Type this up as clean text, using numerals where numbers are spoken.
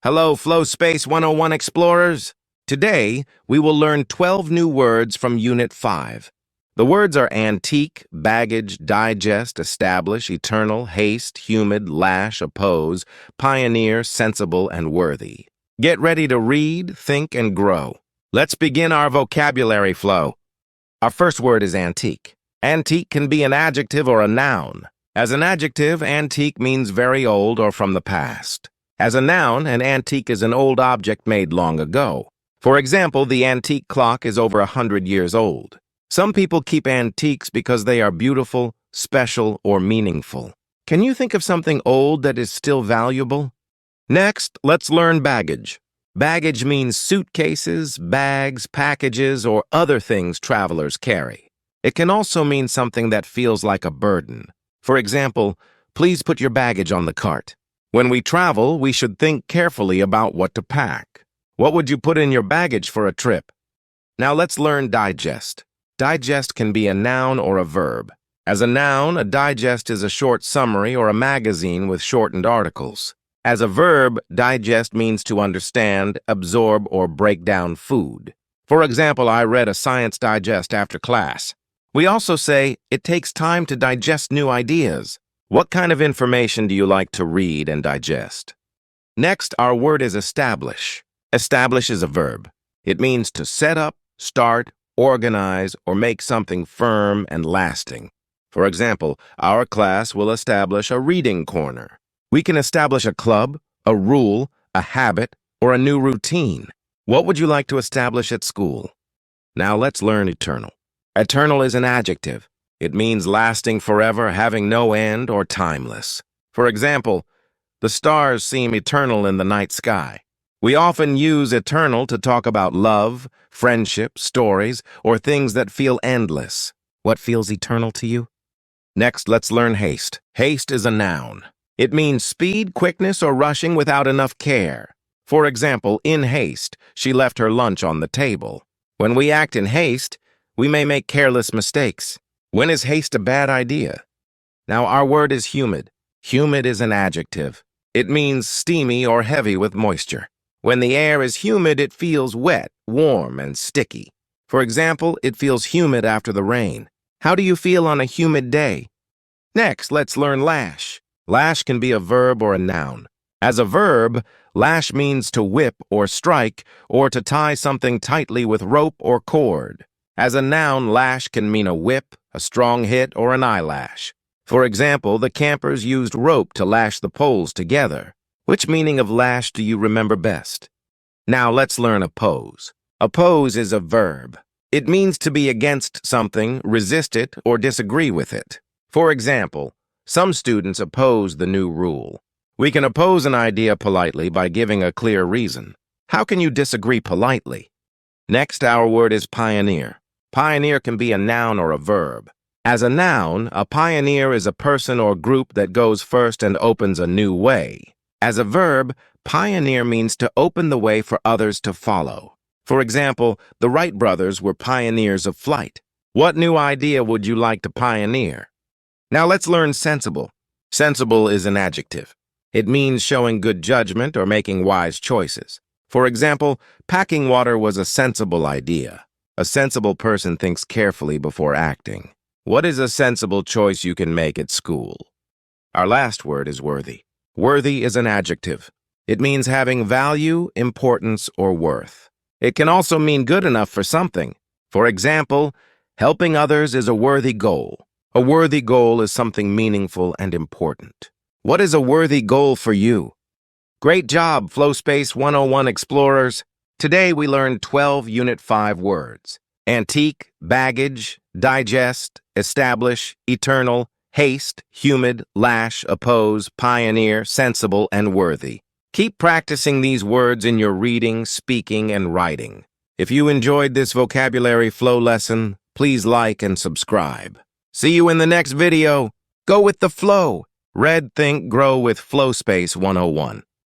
Hello, Flow Space 101 explorers. Today, we will learn 12 new words from Unit 5. The words are antique, baggage, digest, establish, eternal, haste, humid, lash, oppose, pioneer, sensible, and worthy. Get ready to read, think, and grow. Let's begin our vocabulary flow. Our first word is antique. Antique can be an adjective or a noun. As an adjective, antique means very old or from the past. As a noun, an antique is an old object made long ago. For example, the antique clock is over 100 years old. Some people keep antiques because they are beautiful, special, or meaningful. Can you think of something old that is still valuable? Next, let's learn baggage. Baggage means suitcases, bags, packages, or other things travelers carry. It can also mean something that feels like a burden. For example, please put your baggage on the cart. When we travel, we should think carefully about what to pack. What would you put in your baggage for a trip? Now let's learn digest. Digest can be a noun or a verb. As a noun, a digest is a short summary or a magazine with shortened articles. As a verb, digest means to understand, absorb, or break down food. For example, I read a science digest after class. We also say, it takes time to digest new ideas. What kind of information do you like to read and digest? Next, our word is establish. Establish is a verb. It means to set up, start, organize, or make something firm and lasting. For example, our class will establish a reading corner. We can establish a club, a rule, a habit, or a new routine. What would you like to establish at school? Now let's learn eternal. Eternal is an adjective. It means lasting forever, having no end, or timeless. For example, the stars seem eternal in the night sky. We often use eternal to talk about love, friendship, stories, or things that feel endless. What feels eternal to you? Next, let's learn haste. Haste is a noun. It means speed, quickness, or rushing without enough care. For example, in haste, she left her lunch on the table. When we act in haste, we may make careless mistakes. When is haste a bad idea? Now our word is humid. Humid is an adjective. It means steamy or heavy with moisture. When the air is humid, it feels wet, warm, and sticky. For example, it feels humid after the rain. How do you feel on a humid day? Next, let's learn lash. Lash can be a verb or a noun. As a verb, lash means to whip or strike or to tie something tightly with rope or cord. As a noun, lash can mean a whip, a strong hit, or an eyelash. For example, the campers used rope to lash the poles together. Which meaning of lash do you remember best? Now let's learn oppose. Oppose is a verb. It means to be against something, resist it, or disagree with it. For example, some students oppose the new rule. We can oppose an idea politely by giving a clear reason. How can you disagree politely? Next, our word is pioneer. Pioneer can be a noun or a verb. As a noun, a pioneer is a person or group that goes first and opens a new way. As a verb, pioneer means to open the way for others to follow. For example, the Wright brothers were pioneers of flight. What new idea would you like to pioneer? Now let's learn sensible. Sensible is an adjective. It means showing good judgment or making wise choices. For example, packing water was a sensible idea. A sensible person thinks carefully before acting. What is a sensible choice you can make at school? Our last word is worthy. Worthy is an adjective. It means having value, importance, or worth. It can also mean good enough for something. For example, helping others is a worthy goal. A worthy goal is something meaningful and important. What is a worthy goal for you? Great job, Flow Space 101 explorers! Today we learned 12 Unit 5 words. Antique, baggage, digest, establish, eternal, haste, humid, lash, oppose, pioneer, sensible, and worthy. Keep practicing these words in your reading, speaking, and writing. If you enjoyed this vocabulary flow lesson, please like and subscribe. See you in the next video. Go with the flow. Read, think, grow with Flow Space 101.